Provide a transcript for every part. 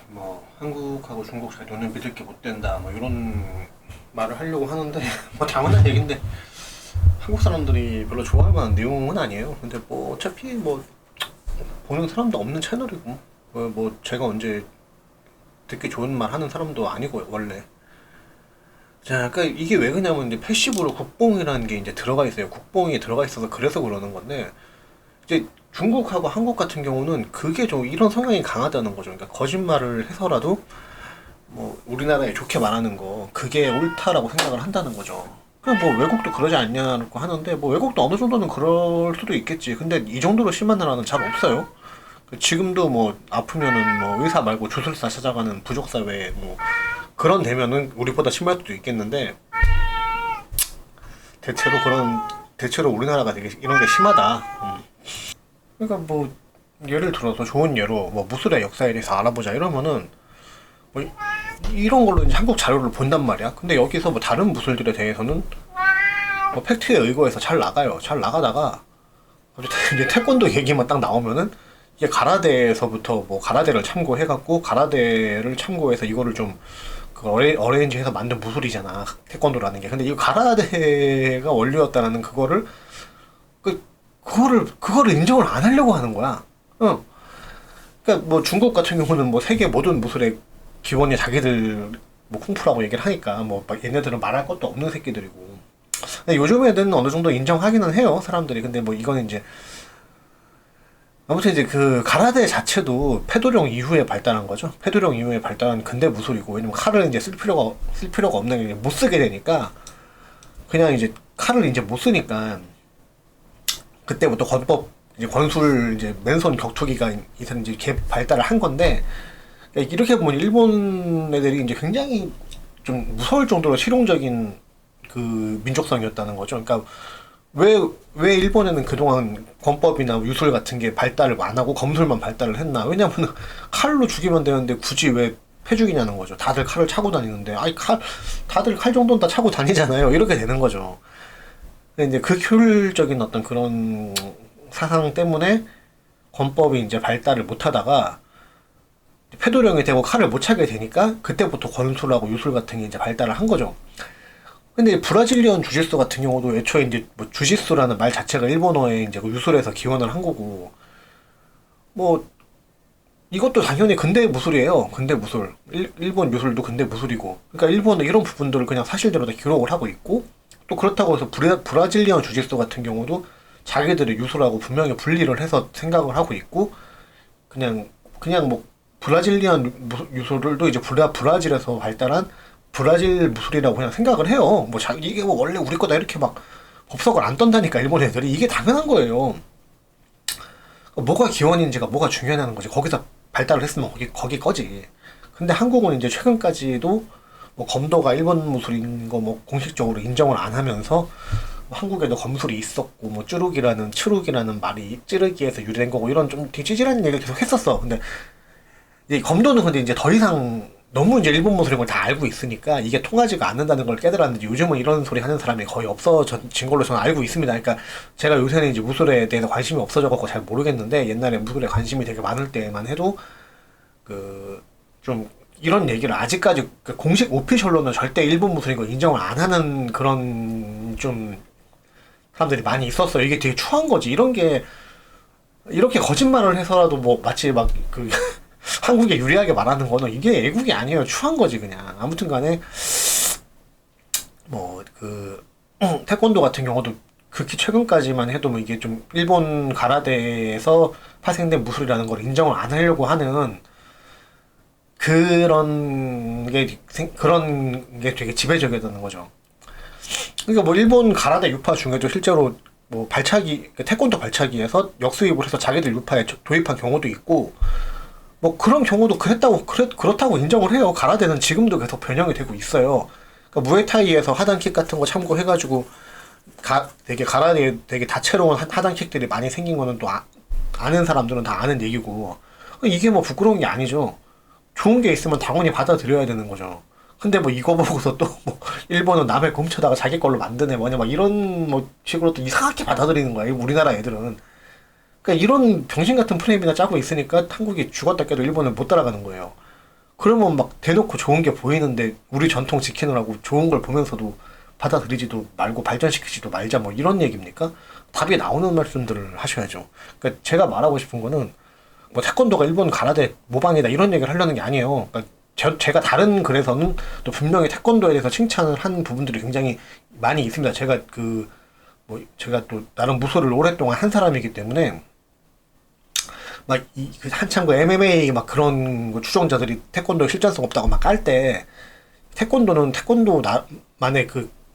뭐 한국하고 중국 잘 눈을 믿을 게 못 된다 뭐 이런 말을 하려고 하는데 뭐 당연한 얘긴데 한국 사람들이 별로 좋아할 만한 내용은 아니에요. 근데 뭐 어차피 뭐 보는 사람도 없는 채널이고 뭐 제가 언제 듣기 좋은 말 하는 사람도 아니고 원래. 자, 그러니까 이게 왜 그러냐면 이제 패시브로 국뽕이라는 게 이제 들어가 있어요. 국뽕이 들어가 있어서 그래서 그러는 건데 이제 중국하고 한국 같은 경우는 그게 좀 이런 성향이 강하다는 거죠. 그러니까 거짓말을 해서라도 뭐 우리나라에 좋게 말하는 거 그게 옳다라고 생각을 한다는 거죠. 그냥 뭐 외국도 그러지 않냐고 하는데 뭐 외국도 어느 정도는 그럴 수도 있겠지. 근데 이 정도로 심한 나라는 잘 없어요. 지금도 뭐 아프면은 뭐 의사 말고 주술사 찾아가는 부족 사회에 뭐 그런 되면은 우리보다 심할 수도 있겠는데 대체로 대체로 우리나라가 되게 이런 게 심하다. 그러니까 뭐 예를 들어서 좋은 예로 뭐 무술의 역사에 대해서 알아보자 이러면은 뭐 이런 걸로 이제 한국 자료를 본단 말이야. 근데 여기서 뭐 다른 무술들에 대해서는 뭐 팩트에 의거해서 잘 나가요. 잘 나가다가 갑자기 이제 태권도 얘기만 딱 나오면은 이게 가라데에서부터 뭐 가라데를 참고해갖고 가라데를 참고해서 이거를 좀 그 어레인지해서 만든 무술이잖아 태권도라는 게. 근데 이 가라데가 원리였다라는 그거를 그거를 인정을 안 하려고 하는 거야. 응. 그러니까 뭐 중국 같은 경우는 뭐 세계 모든 무술의 기원이 자기들 뭐 쿵푸라고 얘기를 하니까 뭐막 얘네들은 말할 것도 없는 새끼들이고. 근데 요즘 애들은 어느 정도 인정하기는 해요 사람들이. 근데 뭐 이거는 이제 아무튼 이제 그 가라데 자체도 페도령 이후에 발달한 거죠. 페도령 이후에 발달한 근대 무술이고, 왜냐면 칼을 이제 쓸 필요가 없는 게 못 쓰게 되니까 그냥 이제 칼을 이제 못 쓰니까 그때부터 권법 이제 권술 이제 맨손 격투기가 이제 발달을 한 건데, 이렇게 보면 일본 애들이 이제 굉장히 좀 무서울 정도로 실용적인 그 민족성이었다는 거죠. 그러니까 왜 일본에는 그동안 권법이나 유술 같은 게 발달을 안 하고 검술만 발달을 했나? 왜냐면 칼로 죽이면 되는데 굳이 왜 패죽이냐는 거죠. 다들 칼을 차고 다니는데, 다들 칼 정도는 다 차고 다니잖아요. 이렇게 되는 거죠. 근데 이제 그 효율적인 어떤 그런 사상 때문에 권법이 이제 발달을 못 하다가 패도령이 되고 칼을 못 차게 되니까 그때부터 권술하고 유술 같은 게 이제 발달을 한 거죠. 근데 브라질리언 주짓수 같은 경우도 애초에 이제 뭐 주짓수라는 말 자체가 일본어에 이제 그 유술에서 기원을 한 거고, 뭐 이것도 당연히 근대 무술이에요. 근대 무술. 일본 유술도 근대 무술이고. 그러니까 일본은 이런 부분들을 그냥 사실대로 다 기록을 하고 있고, 또 그렇다고 해서 브라질리언 주짓수 같은 경우도 자기들의 유술하고 분명히 분리를 해서 생각을 하고 있고, 그냥 뭐 브라질리언 유술도 이제 브라질에서 발달한 브라질 무술이라고 그냥 생각을 해요. 뭐 이게 뭐 원래 우리 거다 이렇게 막 법석을 안 떤다니까 일본 애들이. 이게 당연한 거예요. 뭐가 기원인지가 뭐가 중요하냐는 거지. 거기서 발달을 했으면 거기 거지. 근데 한국은 이제 최근까지도 뭐 검도가 일본 무술인 거 뭐 공식적으로 인정을 안 하면서 뭐 한국에도 검술이 있었고 뭐 쭈룩이라는 말이 찌르기에서 유래된 거고 이런 좀 되게 찌질한 얘기를 계속 했었어. 근데 이 검도는 근데 이제 더 이상 너무 이제 일본 무술인 걸 다 알고 있으니까 이게 통하지가 않는다는 걸 깨달았는데, 요즘은 이런 소리 하는 사람이 거의 없어진 걸로 저는 알고 있습니다. 그러니까 제가 요새는 이제 무술에 대해서 관심이 없어져갖고 잘 모르겠는데, 옛날에 무술에 관심이 되게 많을 때만 해도 그 좀 이런 얘기를 아직까지 그 공식 오피셜로는 절대 일본 무술인 걸 인정을 안 하는 그런 좀 사람들이 많이 있었어요. 이게 되게 추한 거지. 이런 게 이렇게 거짓말을 해서라도 뭐 마치 막 그 한국에 유리하게 말하는 거는 이게 애국이 아니에요. 추한 거지 그냥. 아무튼 간에 뭐 그 태권도 같은 경우도 극히 최근까지만 해도 뭐 이게 좀 일본 가라데에서 파생된 무술이라는 걸 인정을 안 하려고 하는 그런 게 되게 지배적이었다는 거죠. 그러니까 뭐 일본 가라데 유파 중에도 실제로 뭐 발차기 태권도 발차기에서 역수입을 해서 자기들 유파에 도입한 경우도 있고, 뭐 그런 경우도 그렇다고 인정을 해요. 가라데는 지금도 계속 변형이 되고 있어요. 그러니까 무에타이에서 하단킥 같은 거 참고해가지고 되게 가라데 되게 다채로운 하단킥들이 많이 생긴 거는 또 아는 사람들은 다 아는 얘기고, 이게 뭐 부끄러운 게 아니죠. 좋은 게 있으면 당연히 받아들여야 되는 거죠. 근데 뭐 이거 보고서 또 뭐 일본은 남의 훔쳐다가 자기 걸로 만드네 뭐냐 막 이런 뭐 식으로 또 이상하게 받아들이는 거야 우리나라 애들은. 그러니까 이런 병신 같은 프레임이나 짜고 있으니까 한국이 죽었다 깨도 일본을 못 따라가는 거예요. 그러면 막 대놓고 좋은 게 보이는데 우리 전통 지키느라고 좋은 걸 보면서도 받아들이지도 말고 발전시키지도 말자 뭐 이런 얘기입니까? 답이 나오는 말씀들을 하셔야죠. 그러니까 제가 말하고 싶은 거는 뭐 태권도가 일본 가라데 모방이다 이런 얘기를 하려는 게 아니에요. 그러니까 제가 다른 글에서는 또 분명히 태권도에 대해서 칭찬을 한 부분들이 굉장히 많이 있습니다. 제가 제가 또 나름 무술을 오랫동안 한 사람이기 때문에 한참 그 MMA 막 그런 거 추종자들이 태권도 실전성 없다고 막 깔 때 태권도는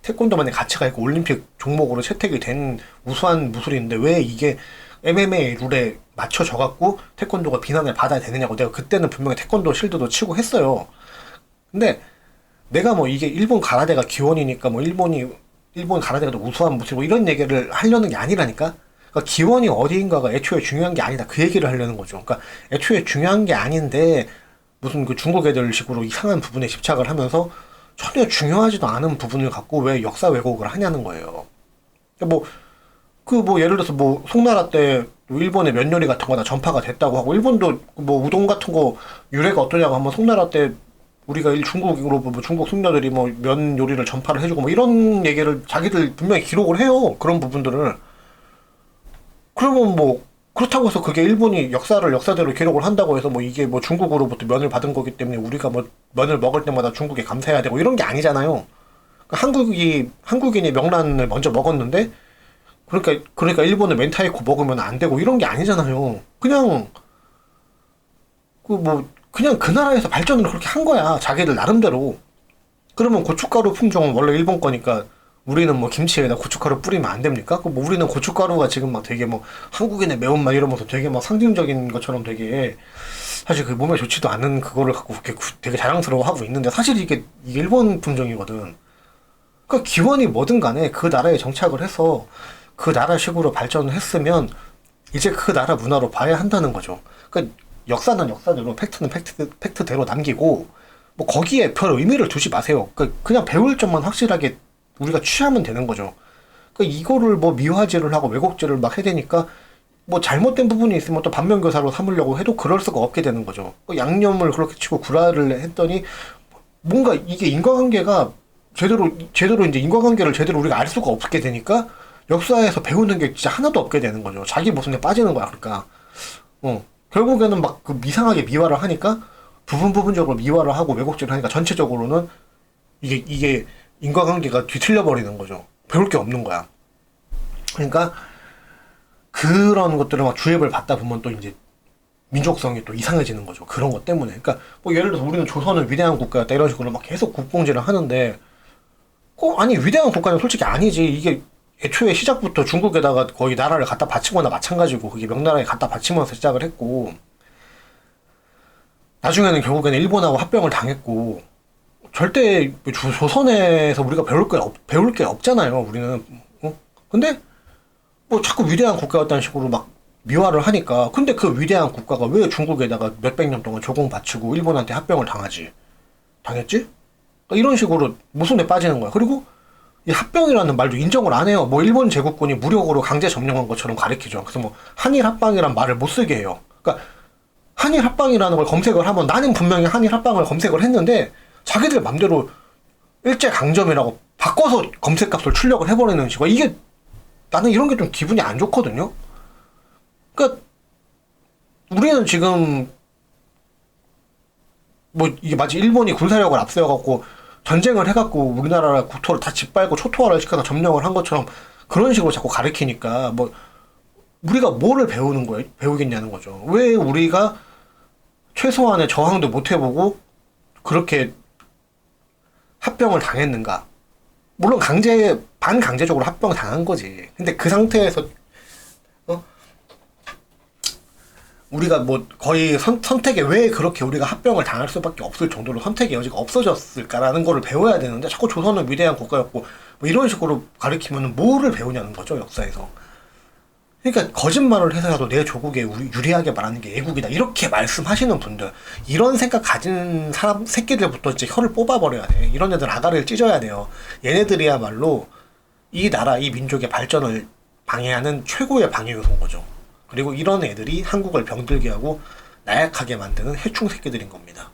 태권도만의 가치가 있고 올림픽 종목으로 채택이 된 우수한 무술인데 왜 이게 MMA 룰에 맞춰져 갖고 태권도가 비난을 받아야 되느냐고 내가 그때는 분명히 태권도 실드도 치고 했어요. 근데 내가 뭐 이게 일본 가라데가 기원이니까 뭐 일본 가라데가 더 우수한 무술 뭐 이런 얘기를 하려는 게 아니라니까. 그러니까 기원이 어디인가가 애초에 중요한 게 아니다. 그 얘기를 하려는 거죠. 그러니까 애초에 중요한 게 아닌데 무슨 그 중국 애들 식으로 이상한 부분에 집착을 하면서 전혀 중요하지도 않은 부분을 갖고 왜 역사 왜곡을 하냐는 거예요. 그러니까 예를 들어서 송나라 때 일본의 면 요리 같은 거나 전파가 됐다고 하고 일본도 우동 같은 거 유래가 어떠냐고 한번 송나라 때 우리가 중국으로 중국 숙녀들이 면 요리를 전파를 해주고 이런 얘기를 자기들 분명히 기록을 해요. 그런 부분들을. 그러면 그렇다고 해서 그게 일본이 역사를 역사대로 기록을 한다고 해서 이게 중국으로부터 면을 받은 거기 때문에 우리가 면을 먹을 때마다 중국에 감사해야 되고 이런 게 아니잖아요. 그러니까 한국인이 명란을 먼저 먹었는데 그러니까 일본은 멘타이코 먹으면 안 되고 이런 게 아니잖아요. 그냥 그 나라에서 발전을 그렇게 한 거야. 자기들 나름대로. 그러면 고춧가루 품종은 원래 일본 거니까 우리는 김치에다 고춧가루 뿌리면 안 됩니까? 우리는 고춧가루가 지금 되게 한국인의 매운맛 이러면서 되게 상징적인 것처럼 되게 사실 그 몸에 좋지도 않은 그거를 갖고 되게 자랑스러워하고 있는데 사실 이게 일본 품종이거든. 그러니까 기원이 뭐든 간에 그 나라에 정착을 해서 그 나라식으로 발전을 했으면 이제 그 나라 문화로 봐야 한다는 거죠. 그러니까 역사는 역사대로 팩트는 팩트대로 남기고 거기에 별 의미를 두지 마세요. 그냥 배울 점만 확실하게 우리가 취하면 되는 거죠. 그러니까 이거를 미화질을 하고 왜곡질을 막 해대니까 잘못된 부분이 있으면 또 반면교사로 삼으려고 해도 그럴 수가 없게 되는 거죠. 양념을 그렇게 치고 구라를 했더니 뭔가 이게 인과관계가 제대로 이제 인과관계를 제대로 우리가 알 수가 없게 되니까 역사에서 배우는 게 진짜 하나도 없게 되는 거죠. 자기 모순에 빠지는 거야. 그러니까 결국에는 이상하게 미화를 하니까 부분적으로 미화를 하고 왜곡질을 하니까 전체적으로는 이게 인과관계가 뒤틀려 버리는 거죠. 배울 게 없는 거야. 그러니까 그런 것들을 주입을 받다 보면 또 이제 민족성이 또 이상해지는 거죠. 그런 것 때문에. 그러니까 예를 들어서 우리는 조선은 위대한 국가였다 이런 식으로 계속 국뽕질을 하는데 아니 위대한 국가는 솔직히 아니지. 이게 애초에 시작부터 중국에다가 거의 나라를 갖다 바치거나 마찬가지고 그게 명나라에 갖다 바치면서 시작을 했고 나중에는 결국에는 일본하고 합병을 당했고 절대 조선에서 우리가 배울 게 없잖아요. 우리는. 근데 자꾸 위대한 국가였다는 식으로 미화를 하니까 근데 그 위대한 국가가 왜 중국에다가 몇백 년 동안 조공 바치고 일본한테 합병을 당했지? 이런 식으로 모순에 빠지는 거야. 그리고 이 합병이라는 말도 인정을 안 해요. 일본 제국군이 무력으로 강제 점령한 것처럼 가리키죠. 그래서 한일 합방이란 말을 못 쓰게 해요. 그러니까 한일 합방이라는 걸 검색을 하면 나는 분명히 한일 합방을 검색을 했는데 자기들 맘대로 일제 강점이라고 바꿔서 검색값을 출력을 해버리는 식으로 이게 나는 이런 게 좀 기분이 안 좋거든요. 그러니까 우리는 지금 이게 마치 일본이 군사력을 앞세워갖고 전쟁을 해갖고 우리나라 국토를 다 짓밟고 초토화를 시켜서 점령을 한 것처럼 그런 식으로 자꾸 가리키니까 우리가 뭐를 배우겠냐는 거죠. 왜 우리가 최소한의 저항도 못 해보고 그렇게 합병을 당했는가? 물론 반강제적으로 합병을 당한 거지. 근데 그 상태에서 우리가 거의 선택에 왜 그렇게 우리가 합병을 당할 수밖에 없을 정도로 선택의 여지가 없어졌을까라는 거를 배워야 되는데 자꾸 조선은 위대한 국가였고 이런 식으로 가리키면 뭐를 배우냐는 거죠, 역사에서. 그러니까 거짓말을 해서라도 내 조국에 유리하게 말하는 게 애국이다 이렇게 말씀하시는 분들 이런 생각 가진 사람 새끼들부터 이제 혀를 뽑아버려야 돼. 이런 애들 아가리를 찢어야 돼요. 얘네들이야말로 이 나라 이 민족의 발전을 방해하는 최고의 방해 요소인 거죠. 그리고 이런 애들이 한국을 병들게 하고 나약하게 만드는 해충 새끼들인 겁니다.